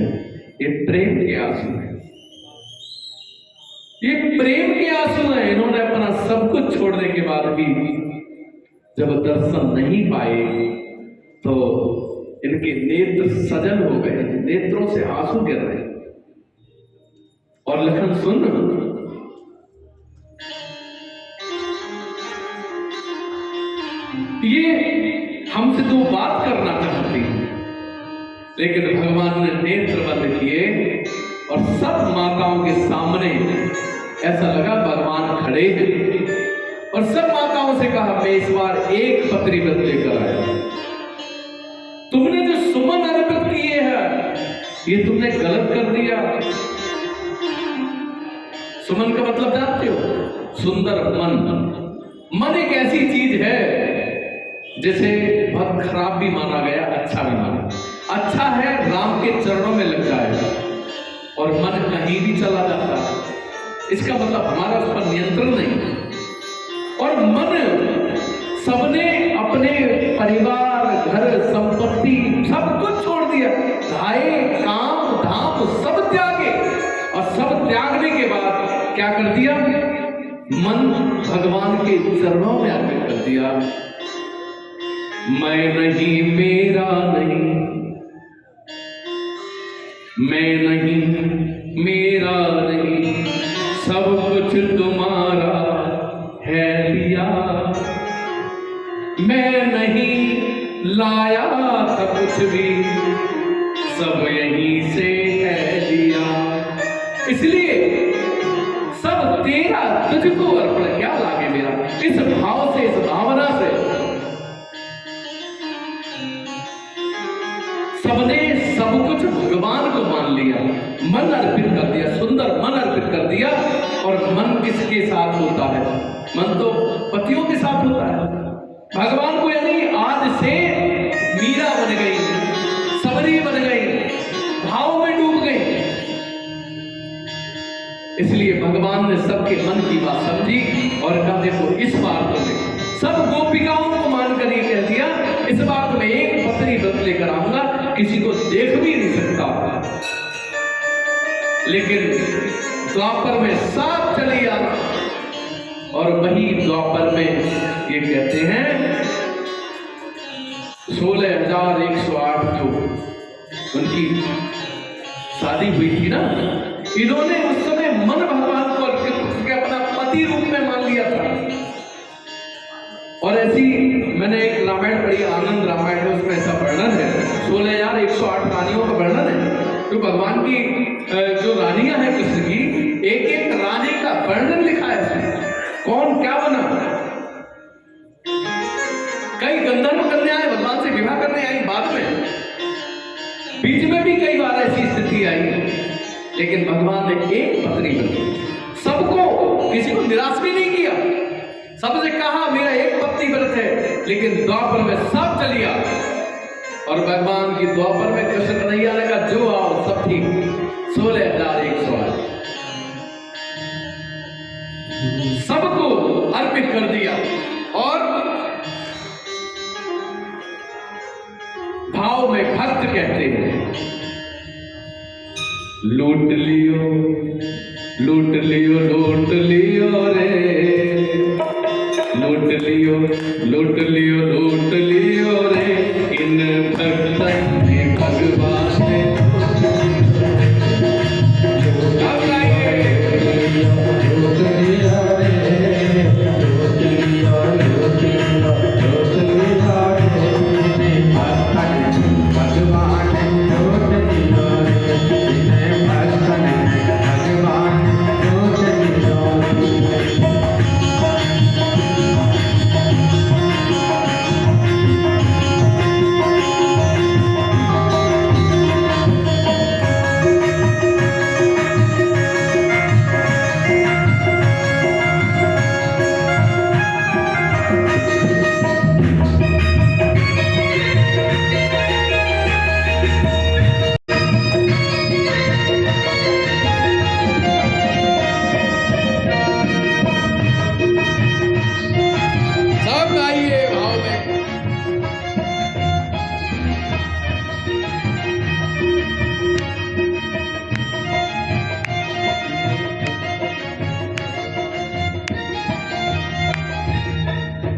ये प्रेम के आंसू है, ये प्रेम के आंसू है। इन्होंने अपना सब कुछ छोड़ने के बाद भी जब दर्शन नहीं पाए तो इनके नेत्र सजल हो गए, नेत्रों से आंसू गिर रहे। और लखन सुन, ये हमसे 2 बात करना चाहती है। लेकिन भगवान ने नेत्र बंद किए और सब माताओं के सामने ऐसा लगा भगवान खड़े हैं, और सब माताओं से कहा मैं इस बार एक पत्री व्रत लेकर आया। तुमने जो सुमन अर्पित किए हैं ये तुमने गलत कर दिया। सुमन का मतलब जानते हो? सुंदर मन। मन एक ऐसी चीज है जिसे बहुत खराब भी माना गया, अच्छा भी माना। अच्छा है राम के चरणों में लग जाएगा, और मन कहीं भी चला जाता है, इसका मतलब हमारा उस पर नियंत्रण नहीं। और मन सबने अपने परिवार, घर, संपत्ति सब कुछ छोड़ दिया, धाये, काम धाम सब त्यागे, और सब त्यागने के बाद क्या कर दिया? मन भगवान के चरणों में अर्पित कर दिया। मैं नहीं, मेरा नहीं, मैं नहीं, मेरा नहीं, सब कुछ तुम्हारा है लिया। मैं नहीं लाया था कुछ भी, सब यहीं से है लिया। इसलिए सब तेरा, तुझको अर्पण, क्या लागे मेरा। इस भाव से, इस भावना से सबने सब कुछ भगवान को मान लिया, मन अर्पित कर दिया, सुंदर मन अर्पित कर दिया। और मन किसके साथ होता है? मन तो पतियों के साथ होता है। भगवान को यानी आज से मीरा बन गई, सबरी बन गई, भाव में डूब गई। इसलिए भगवान ने सबके मन की बात समझी और कहा देखो इस बार तुम्हें, सब गोपिकाओं को मानकर ये कह दिया, इस बार तुम्हें एक पत्री व्रत लेकर आऊंगा, किसी को देख भी नहीं सकता। लेकिन द्वापर में साथ चली आ, और वही द्वापर में ये कहते हैं 16,108 जो उनकी शादी हुई थी ना, इन्होंने उस समय मन भगवान को अर्पित करके अपना पति रूप में मान लिया था। और ऐसी मैंने एक रामायण पढ़ी, आनंद रामायण है, उसमें ऐसा वर्णन है, 16,108 रानियों का वर्णन है। तो भगवान की जो रानियां हैं कृष्ण की, एक एक रानी का वर्णन लिखा है इसमें, कौन क्या बना। कई गंधर्व कन्याएं भगवान से विवाह करने आई बाद में, बीच में भी कई बार ऐसी स्थिति आई, लेकिन भगवान ने एक पत्री बनी, सबको, किसी को निराश भी नहीं किया, सबसे कहा मेरा एक पत्नी व्रत है। लेकिन द्वापर में सब चलिया, और भगवान की द्वापर में कृष्ण कन्हैया ने कहा जो आओ सब ठीक। 16,108 सबको अर्पित कर दिया, और भाव में भक्त कहते हैं लूट लियो, लूट लियो, लूट लियो रे, लूट लियो, लूट लियो, लूट लियो रे, इन भक्तन ने भगवान ने। अब लाइए लूट लियो रे, लूट लियो, लूट लियो, लूट लियो रे, भक्तन भगवान लूट लियो रे, इन भक्तन भगवान लूट लियो रे।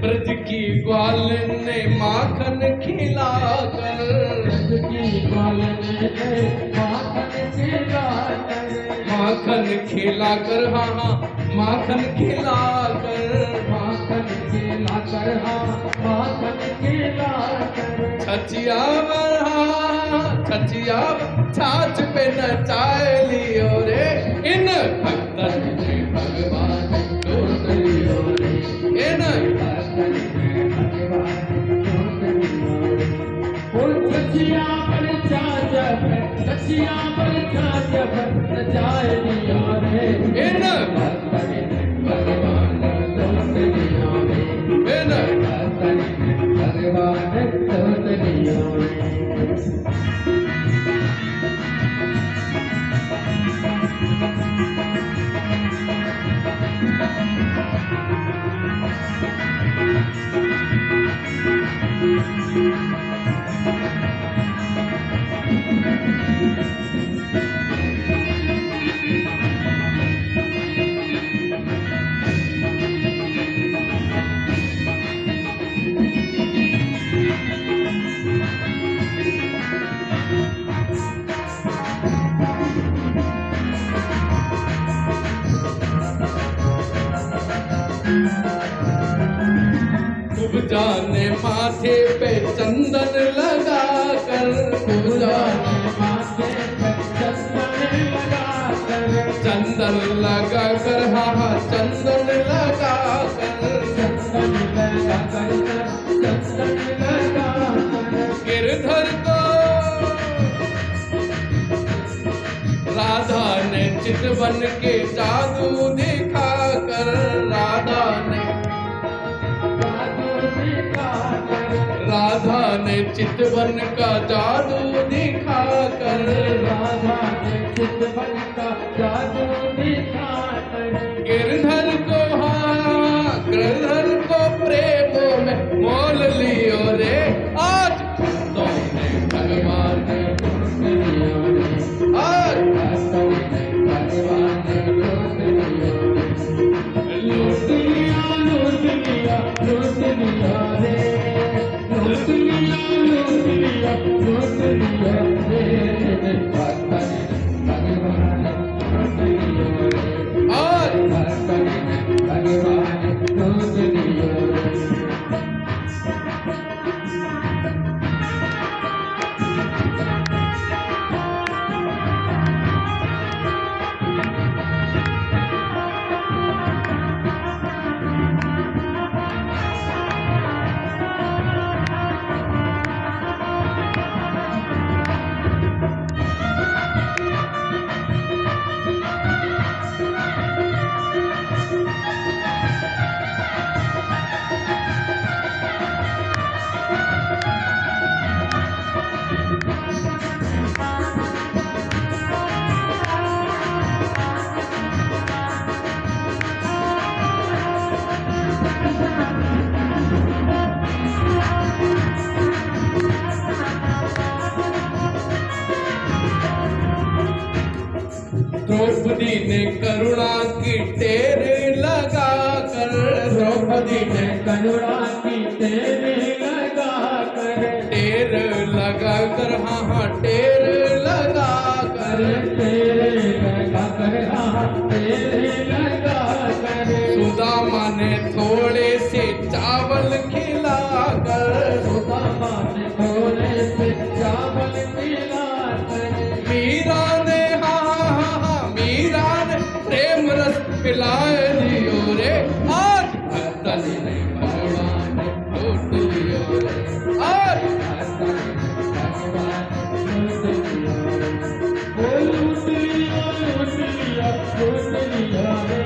ब्रज की ग्वालन ने माखन खिलाकर, ब्रज की ग्वालन ने माखन खिलाकर, माखन खिलाकर, हाँ माखन खिलाकर, माखन खिलाकर, हाँ माखन खिलाकर, छचिया बढ़ा छचिया छाछ पे नचाए लियो रे, इन भक्तन ने भगवान जोत लियो रे, इन भक्तन ने भगवान जोत लियो रे। ओ छचिया पर छाछ पे, छचिया पर छाछ पे नचाए लियो रे, इन भक्तन ने भगवान जोत लियो रे, इन भक्तन ने भगवान जोत लियो रे। जाने माथे पे चंदन लगा कर, जाने माथे पे चंदन लगा कर, चंदन लगा कर, हाँ हाँ चंदन लगा कर, चंदन लगा कर, चंदन लगा कर। गिरधर को राधा ने चितवन के जादू दिखा कर, राधा ने चितवन का जादू दिखा कर, राधा ने चितवन का जादू दिखा कर। गिरधर को, हाँ गिरधर को प्रेम में मोल लियो रे, आज भक्तों ने भगवान जोत लियो रे, आज भक्तों ने भगवान जोत लियो रे। लूट लिया लूट लिया लूट लिया रे, लूट लिया लूट लिया लूट लिया रे, भक्तन भगवान जोत लियो रे, और भक्तन भगवान जोत लियो रे। द्रौपदी ने करुणा की टेर लगा कर, द्रौपदी ने करुणा की टेर लगा कर, टेर लगा कर, हाँ हाँ टेर लगा कर, टेर लगा कर, हाँ हाँ टेर लगा कर। सुदामा ने थोड़े से चावल खिला कर, सुदामा ने थोड़े से चावल खिला कर। मीरा ने प्रेम रस पिलाए लियो रे, आज भक्तन ने भगवान जोत लियो रे, आज भक्तन ने भगवान जोत लियो रे। लूट लिया लूट लिया लूट लिया रे,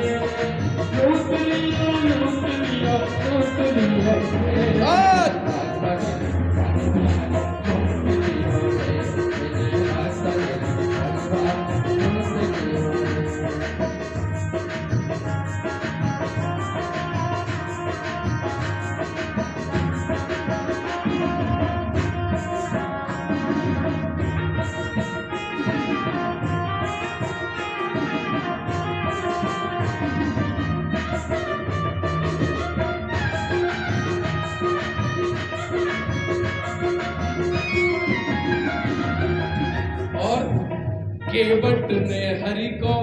लूट लिया लूट लिया लूट लिया रे, आज भक्तन ने भगवान जोत लियो रे, भक्तन ने भगवान जोत लियो रे। केवट ने हरि को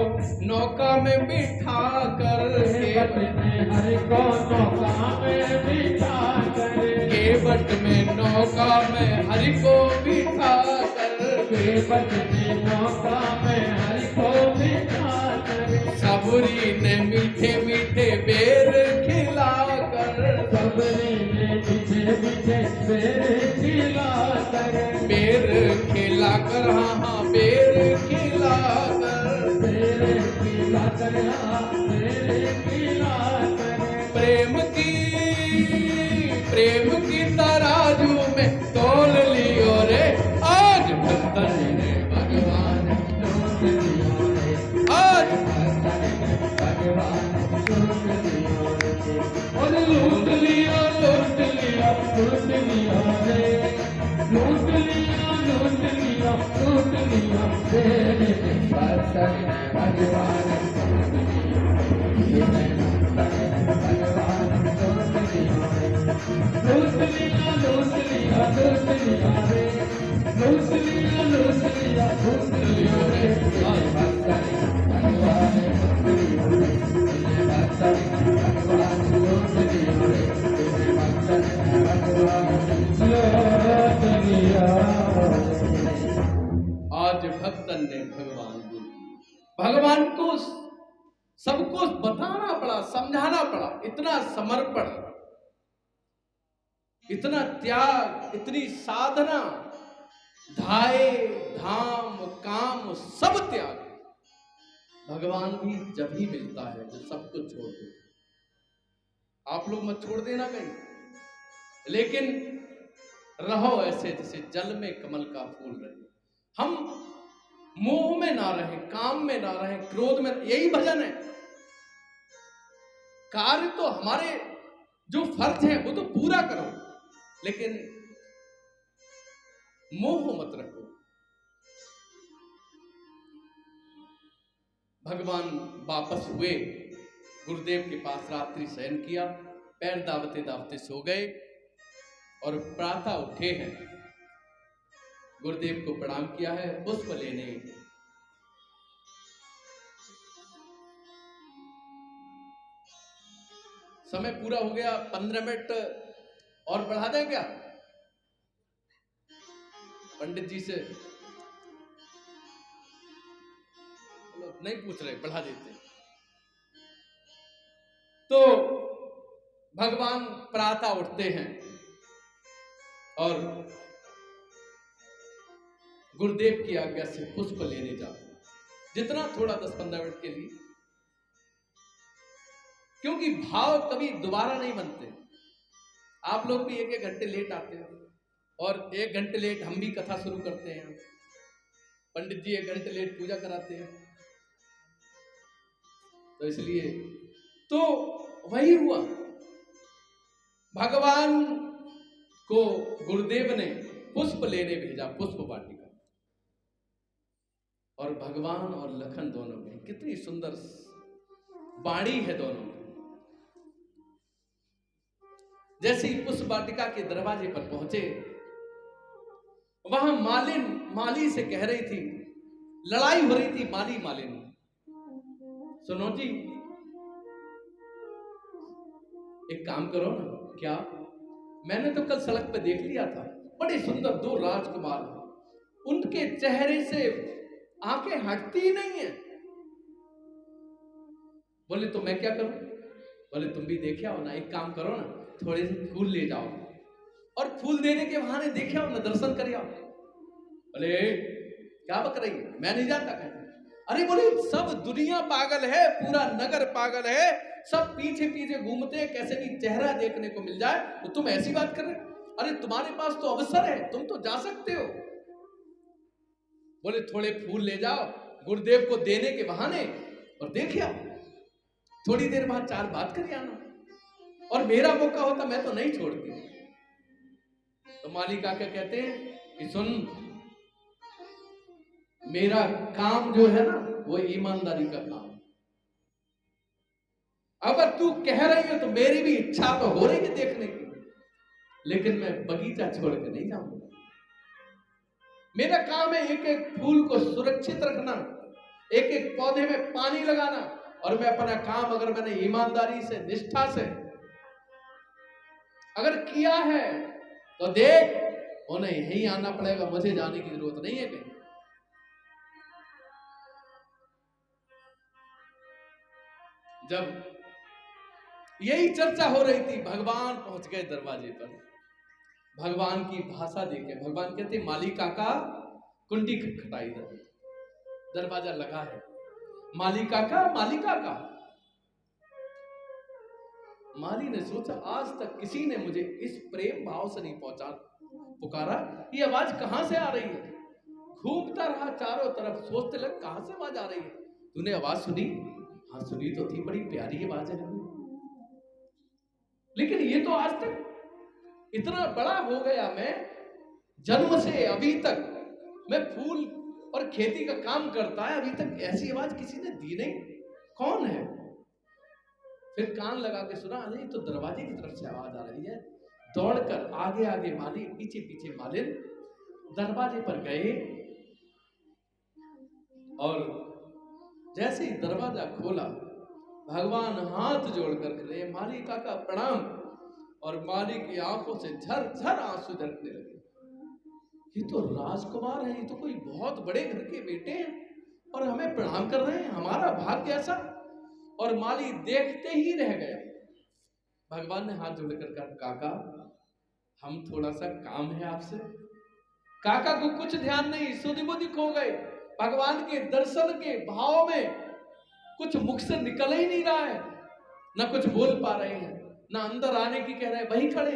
नौका में बिठा कर, केवट ने हरि को नौका में बिठा कर, केवट में नौका में हरि को बिठा कर, के बदले मौका में हरि को बिठा कर, सबरी ने मीठे मीठे बेर खिलाकर, सबरी ने मीठे मीठे बेर खिलाकर, बेर खिलाकर, हाँ हाँ बेर खिलाकर, बेर खिलाकर, हाँ बेर खिलाकर, प्रेम की तराजू में तोल लियो रे आज भक्तन ने भगवान लूट लिया रे, आज भगवान लूट लिया रे, और लूट लिया लूट लिया लूट लिया रे, लूट लिया लूट लिया लूट लिया रे, भक्तन ने भगवान लूट लिया रे, भगवान लूट लिया रे, लूट लिया लूट लिया लूट लिया रे, लूट लिया लूट लिया लूट लिया रे, भक्तन ने भगवान लूट लिया रे, भक्तन ने भगवान लूट लिया रे, भक्तन ने भगवान लूट लिया रे। आज भक्तन ने भगवान को, भगवान को सबको बताना पड़ा, समझाना पड़ा। इतना समर्पण, इतना त्याग, इतनी साधना, धाये धाम काम सब त्याग भगवान भी जब ही मिलता है जब सब कुछ छोड़ दो। आप लोग मत छोड़ देना कहीं, लेकिन रहो ऐसे जैसे जल में कमल का फूल रहे। हम मोह में ना रहे, काम में ना रहे, क्रोध में, यही भजन है। कार्य तो हमारे जो फर्ज है वो तो पूरा करो, लेकिन मोह मत रखो। भगवान वापस हुए, गुरुदेव के पास रात्रि शयन किया, पैर दावते दावते सो गए और प्रातः उठे हैं। गुरुदेव को प्रणाम किया है, पुष्प लेने समय पूरा हो गया। 15 मिनट और बढ़ा दें क्या पंडित जी से? नहीं पूछ रहे, बढ़ा देते। तो भगवान प्रातः उठते हैं और गुरुदेव की आज्ञा से पुष्प लेने जाते हैं, जितना थोड़ा 10-15 मिनट के लिए, क्योंकि भाव कभी दोबारा नहीं बनते। आप लोग भी 1-1 घंटे लेट आते हो और 1 घंटे लेट हम भी कथा शुरू करते हैं। पंडित जी 1 घंटे लेट पूजा कराते हैं। तो इसलिए तो वही हुआ, भगवान को गुरुदेव ने पुष्प लेने भेजा, पुष्प वाटिका। और भगवान और लखन दोनों में कितनी सुंदर वाणी है दोनों में। जैसे ही पुष्प वाटिका के दरवाजे पर पहुंचे, वहां मालिन माली से कह रही थी, लड़ाई हो रही थी माली मालिन। सुनो जी, एक काम करो ना। क्या? मैंने तो कल सड़क पे देख लिया था, बड़े सुंदर 2 राजकुमार, उनके चेहरे से आंखें हटती ही नहीं है। बोले तो मैं क्या करूं? बोले तुम भी देखे आओ ना, एक काम करो ना, थोड़े से फूल ले जाओ और फूल देने के बहाने देखे आओ ना, दर्शन कर आओ। बोले क्या बक रही है, मैं नहीं जाता कहते। अरे बोले सब दुनिया पागल है, पूरा नगर पागल है, सब पीछे पीछे घूमते हैं, कैसे भी चेहरा देखने को मिल जाए, तो तुम ऐसी बात कर रहे? अरे तुम्हारे पास तो अवसर है, तुम तो जा सकते हो। बोले थोड़े फूल ले जाओ गुरुदेव को देने के बहाने और देखे आओ, थोड़ी देर बाद 4 बात कर आना, और मेरा मौका होता मैं तो नहीं छोड़ती। तो मालिक आके कहते हैं कि सुन, मेरा काम जो है ना वो ईमानदारी का काम। अगर तू कह रही है तो मेरी भी इच्छा तो हो रही है देखने की, लेकिन मैं बगीचा छोड़ के नहीं जाऊंगा। मेरा काम है एक एक फूल को सुरक्षित रखना, एक एक पौधे में पानी लगाना, और मैं अपना काम अगर मैंने ईमानदारी से, निष्ठा से अगर किया है तो देख, उन्हें यहीं आना पड़ेगा, मुझे जाने की जरूरत नहीं है कहीं। जब यही चर्चा हो रही थी, भगवान पहुंच गए दरवाजे पर। भगवान की भाषा देखे भगवान कहते, माली काका कुंडी खटखटाई, दरवाजा लगा है। माली काका, माली काका। माली ने सोचा, आज तक किसी ने मुझे इस प्रेम भाव से नहीं पुकारा, ये आवाज कहां से आ रही है। घूमता रहा चारों तरफ, सोचते लग कहां से आवाज आ रही है। तूने आवाज सुनी? हाँ सुनी तो थी, बड़ी प्यारी आवाज है, लेकिन ये तो आज तक इतना बड़ा हो गया, मैं जन्म से अभी तक मैं फूल और खेती का काम करता है, अभी तक ऐसी आवाज किसी ने दी नहीं, कौन है। फिर कान लगा के सुना, नहीं तो दरवाजे की तरफ से आवाज आ रही है। दौड़कर आगे आगे माली, पीछे पीछे मालिन दरवाजे पर गए, और जैसे ही दरवाजा खोला, भगवान हाथ जोड़कर खड़े, माली काका प्रणाम। और माली की आंखों से झरझर आंसू झरकने लगे। ये तो राजकुमार है, ये तो कोई बहुत बड़े घर के बेटे हैं, और हमें प्रणाम कर रहे हैं, हमारा भाग्य ऐसा। और माली देखते ही रह गया। भगवान ने हाथ जोड़कर कहा, काका हम थोड़ा सा काम है आपसे। काका को कुछ ध्यान नहीं, सुधिबुद्धि खो गए। भगवान के दर्शन के भाव में कुछ मुख से निकल ही नहीं रहा है, ना कुछ बोल पा रहे हैं, ना अंदर आने की कह रहे हैं, वही खड़े।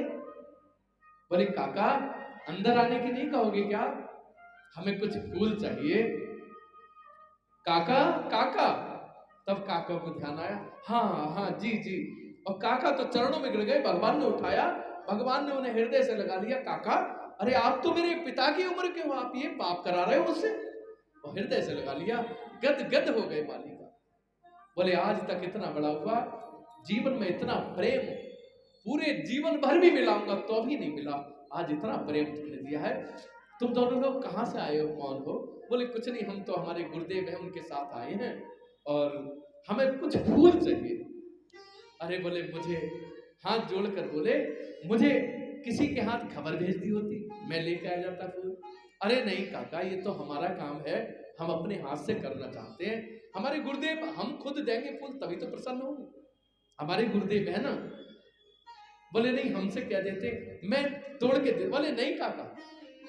बोले काका अंदर आने की नहीं कहोगे क्या, हमें कुछ फूल चाहिए। काका काका, तब काका को ध्यान आया, हाँ हाँ जी जी। और काका तो चरणों में गिर गए। भगवान ने उठाया, भगवान ने उन्हें हृदय से लगा लिया। काका अरे आप तो मेरे पिता की उम्र के हो, आप ये पाप करा रहे हो मुझसे। और हृदय से लगा लिया, गद गद हो गए माली का। बोले आज तक इतना बड़ा हुआ, जीवन में इतना प्रेम पूरे जीवन भर भी मिलाऊंगा तो भी नहीं मिला, आज इतना प्रेम तुमने दिया है। तुम दोनों लोग कहां से आए हो, कौन हो? बोले कुछ नहीं, हम तो हमारे गुरुदेव हैं उनके साथ आए हैं, और हमें कुछ फूल चाहिए। अरे बोले मुझे, हाथ जोड़कर बोले मुझे किसी के हाथ खबर भेज दी होती, मैं लेके आ जाता फूल। अरे नहीं काका, ये तो हमारा काम है, हम अपने हाथ से करना चाहते हैं। हमारे गुरुदेव, हम खुद देंगे फूल तभी तो प्रसन्न होंगे, हमारे गुरुदेव है ना। बोले नहीं हमसे क्या देते, मैं तोड़ के दे। बोले नहीं काका,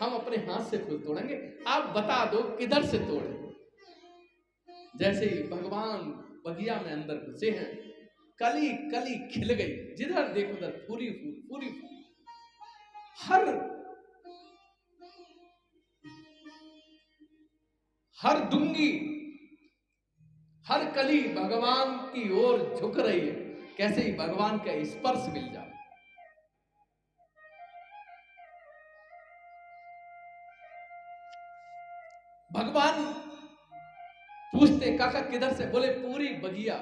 हम अपने हाथ से फूल तोड़ेंगे, आप बता दो किधर से तोड़े। जैसे ही भगवान बगिया में अंदर घुसे हैं, कली कली खिल गई, जिधर देखो उधर पूरी फूल पूरी फूल। हर दुंगी, हर कली भगवान की ओर झुक रही है, कैसे ही भगवान का स्पर्श मिल जाए। भगवान पूछते काका किधर से? बोले पूरी बगिया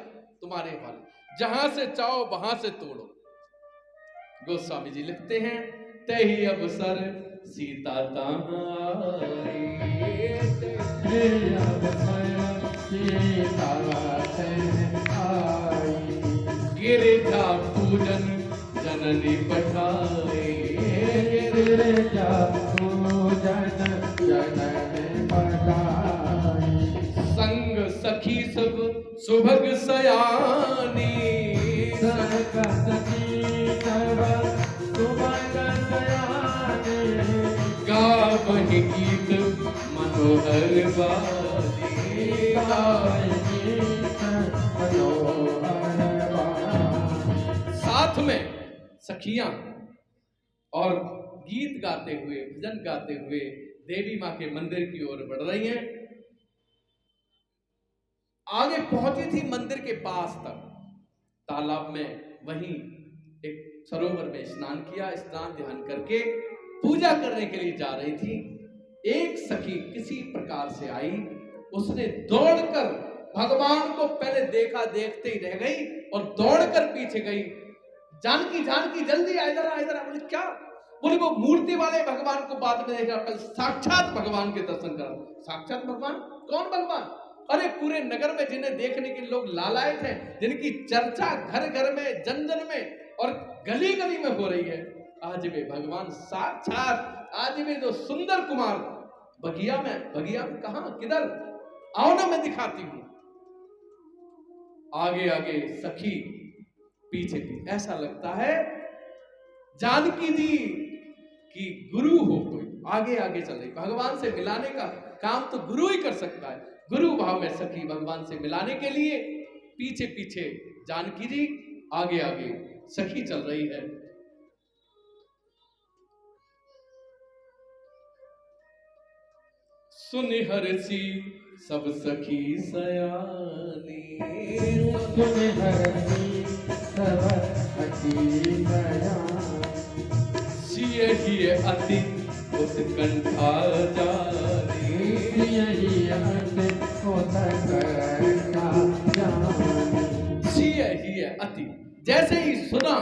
तुम्हारे वाले, जहां से चाहो वहां से तोड़ो। गोस्वामी जी लिखते हैं, तही अवसर सीता गिरिजा पूजन जननी पठाए, गिरिजा पूजन जननी पठाए। संग सखी सब सुभग सयानी, संग सखी सब सुभग सयानी। गावहि गीत मनोहर बानी, गावहि गीत मनोहर बानी। साथ में सखियां और गीत गाते हुए, भजन गाते हुए देवी मां के मंदिर की ओर बढ़ रही हैं। आगे पहुंची थी मंदिर के पास तक, तालाब में वहीं एक सरोवर में स्नान किया, स्नान ध्यान करके पूजा करने के लिए जा रही थी। एक सखी किसी प्रकार से आई, उसने दौड़कर भगवान को पहले देखा, देखते ही रह गई और दौड़कर पीछे गई। जानकी जानकी जल्दी आ, इधर आ इधर आ। बोले क्या? बोले वो मूर्ति वाले भगवान को बाद में देखा, पहले साक्षात भगवान के दर्शन करा। साक्षात भगवान? कौन भगवान? अरे पूरे नगर में जिन्हें देखने के लोग लालायत हैं, जिनकी चर्चा घर घर में, जन जन में और गली गली में हो रही है, आज वे भगवान साक्षात, आज वे जो सुंदर कुमार बगिया में कहा, किधर? आओ ना मैं दिखाती हूं। आगे आगे सखी पीछे पीछे। ऐसा लगता है जानकी जी की गुरु हो कोई, आगे आगे चल रही। भगवान से मिलाने का काम तो गुरु ही कर सकता है। गुरु भाव में सखी भगवान से मिलाने के लिए पीछे पीछे जानकी जी, आगे आगे सखी चल रही है। सुनि हरसी सब सखी सयानी, सुनि हरसी सब सखी सयानी, सियहि अति उत्कंठा जानी, सियहि अति उत्कंठा जानी। सियहि अति, जैसे ही सुना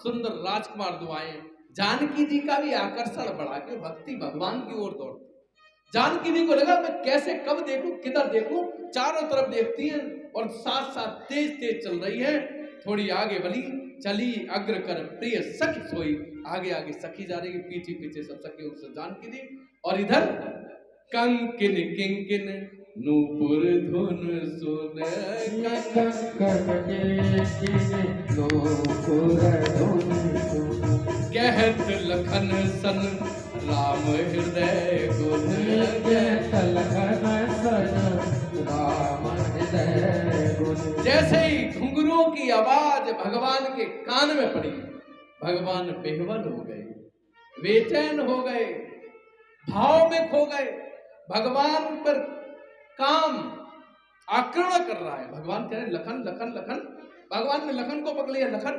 सुंदर राजकुमार दुआएं, जानकी जी का भी आकर्षण बढ़ा के भक्ति भगवान की ओर दौड़। जानकी जी को लगा मैं कैसे कब देखूं, किधर देखूं, चारों तरफ देखती हैं और साथ साथ तेज तेज चल रही है। थोड़ी आगे बढ़ी, चली अग्र कर प्रिय सखी सोई, आगे आगे सखी जा रही है, पीछे पीछे सब सखी उनसे जानकी जी। और इधर कंकिन किंकिन नूपुर धुन सुन, कहत लखन सन राम हृदय गुण, जैसे ही घुंघरुओं की आवाज भगवान के कान में पड़ी, भगवान बेहवल हो गए, बेचैन हो गए, भाव में खो गए। भगवान पर काम आक्रमण कर रहा है। भगवान कह रहे लखन लखन लखन, भगवान ने लखन को पकड़ लिया। लखन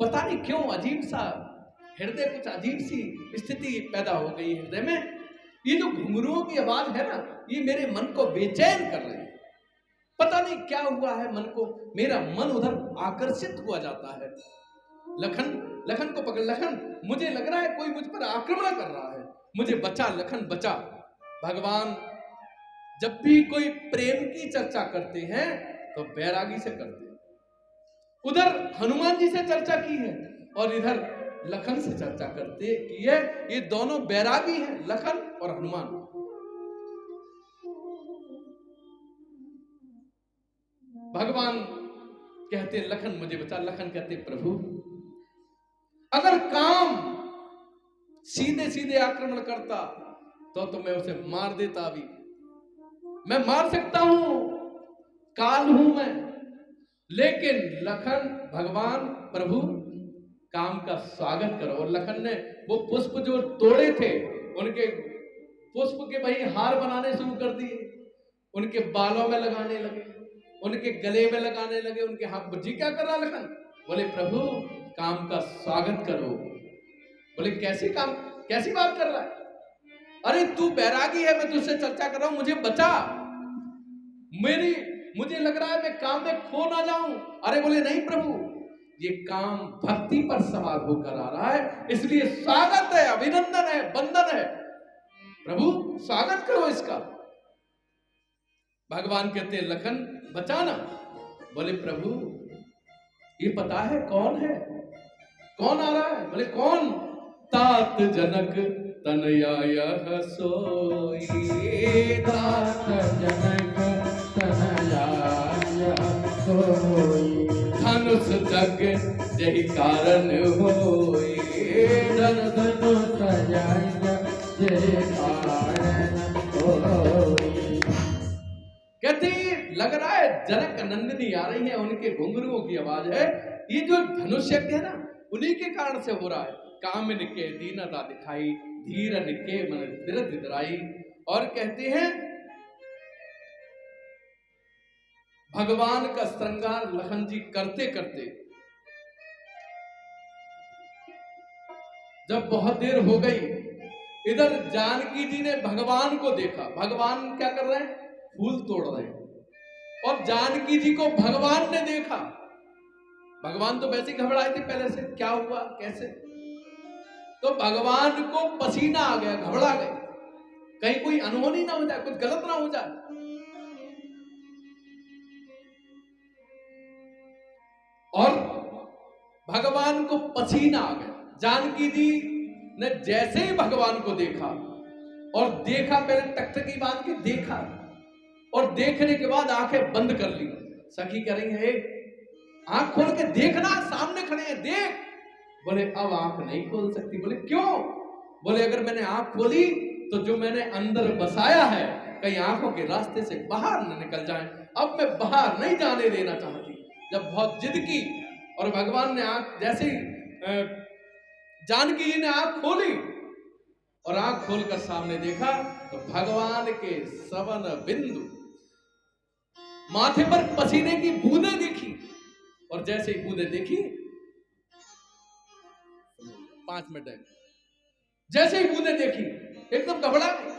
पता नहीं क्यों अजीब सा हृदय, कुछ अजीब सी स्थिति पैदा हो गई हृदय में। ये जो घुंघरुओं की आवाज है ना, ये मेरे मन को बेचैन कर रही है। पता नहीं क्या हुआ है मन को, मेरा मन उधर आकर्षित हुआ जाता है। लखन को पकड़, लखन मुझे लग रहा है कोई मुझ पर आक्रमण कर रहा है, मुझे बचा लखन बचा। भगवान जब भी कोई प्रेम की चर्चा करते हैं तो बैरागी से करते हैं। उधर हनुमान जी से चर्चा की है और इधर लखन से चर्चा करते की है। ये दोनों बैरागी हैं, लखन और हनुमान। भगवान कहते लखन मुझे बचा, लखन कहते प्रभु अगर काम सीधे सीधे आक्रमण करता तो मैं उसे मार देता। अभी मैं मार सकता हूं, काल हूं मैं, लेकिन लखन भगवान प्रभु काम का स्वागत करो। और लखन ने वो पुष्प जो तोड़े थे, उनके पुष्प के भाई हार बनाने शुरू कर दिए, उनके बालों में लगाने लगे, उनके गले में लगाने लगे, उनके हाथ। जी क्या कर रहा लखन? बोले प्रभु काम का स्वागत करो। बोले कैसी बात कर रहा है? अरे तू बैरागी है, मैं तुझसे चर्चा कर रहा हूं, मुझे बचा, मुझे लग रहा है मैं काम में खो ना जाऊं। अरे बोले नहीं प्रभु, ये काम भक्ति पर सवार होकर आ रहा है, इसलिए स्वागत है, अभिनंदन है, बंधन है, प्रभु स्वागत करो इसका। भगवान कहते हैं लखन बचाना। बोले प्रभु ये पता है कौन है, कौन आ रहा है? बोले कौन? तात जनक तनया यह सोई, तात जनक तनया यह सोई, धनुष जग जहि कारण होई, धनुष जग जहि कारण होई। कहते लग रहा है जनक नंदिनी आ रही है, उनके घुंघरुओं की आवाज है। ये जो धनुष यज्ञ है ना, उन्हीं के कारण से हो रहा है। कामिन के दीनता दिखाई, धीरन के मन बिरध इतराई। और कहते हैं भगवान का श्रृंगार लखन जी करते करते जब बहुत देर हो गई, इधर जानकी जी ने भगवान को देखा। भगवान क्या कर रहे हैं? फूल तोड़ रहे हैं। और जानकी जी को भगवान ने देखा। भगवान तो वैसे ही घबराए थे पहले से, क्या हुआ कैसे? तो भगवान को पसीना आ गया, घबरा गए, कहीं कोई अनहोनी ना हो जाए, कुछ गलत ना हो जाए। और भगवान को पसीना आ गया। जानकी जी ने जैसे ही भगवान को देखा, और देखा, पहले टकटकी बांध के देखा, और देखने के बाद आंखें बंद कर ली। सखी कह रही है आंख खोल के देखना, सामने खड़े हैं, देख। बोले अब आंख नहीं खोल सकती। बोले क्यों? बोले अगर मैंने आंख खोली तो जो मैंने अंदर बसाया है कहीं आंखों के रास्ते से बाहर न निकल जाए। अब मैं बाहर नहीं जाने देना चाहती। जब बहुत जिद की और भगवान ने आंख जैसे ही जानकी जी ने आंख खोली और आंख खोलकर सामने देखा तो भगवान के सवन बिंदु, माथे पर पसीने की बूंदें देखी। और जैसे ही बूंदें देखी, 5 मिनट है, जैसे ही बूंदें देखी एकदम घबरा गई।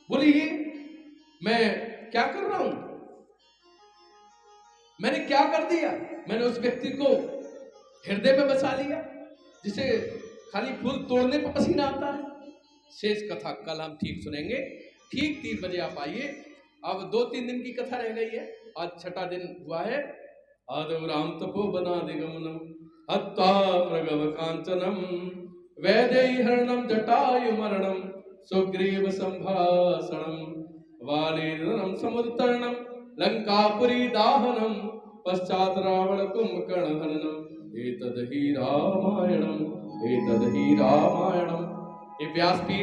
बोली ये मैं क्या कर रहा हूं? मैंने क्या कर दिया? मैंने उस व्यक्ति को हृदय में बसा लिया जिसे खाली फूल तोड़ने पर पसीना आता है। शेष कथा कल हम ठीक सुनेंगे। ठीक 3 बजे आप आइए। अब 2-3 दिन की कथा रह गई है, आज 6ठा दिन हुआ है। आदव राम तपो बना दिगमनम हत्ता मृगव कांचनम वैदेही हरणम जटायु मरणम सुग्रीव संभाषणम वालीनम समुत्तरणम लंकापुरी दाहनम पश्चात रावण कुंभकर्ण हननम एतद ही रामायणम। ये व्यासपीठ